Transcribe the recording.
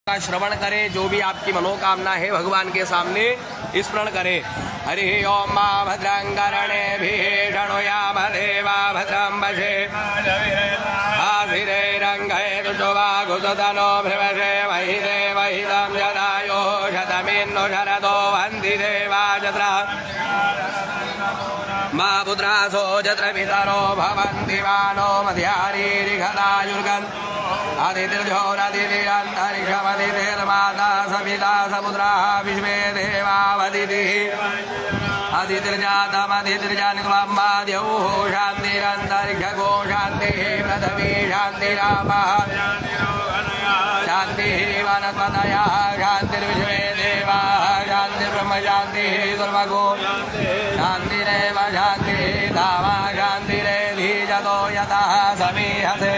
का श्रवण करें, जो भी आपकी मनोकामना है भगवान के सामने स्मरण करें। हरि ओम मा भद्रं कर्णेभिः शृणुयाम देवा भद्रं वशे आभिरैरङ्गैर्जुवागुतनो भृवशे महि देवहितं जदायो शतमिन्नु शरदो वन्ति देवा जत्रा मा पुत्रासो जत्र पितरो भवन्ति मानो मध्यारीरिघदायुर्गन् आदितिर्जोरदितिरन्तरिक्षमदितिर्माता सविता समुद्राः विश्वे देवावदितिः आदितिर्जातमदितिर्जनित्वम्माद्यौः शान्तिरन्तरिक्षगो शान्तिः पृथिवी शान्तिरापः शान्तिः वनस्पतयः शान्तिर्विश्वे देवाः शान्तिर्ब्रह्म शान्तिः सर्वगो शान्तिरेव शान्तिः धामा शान्तिरेधि जतो यतः समीहते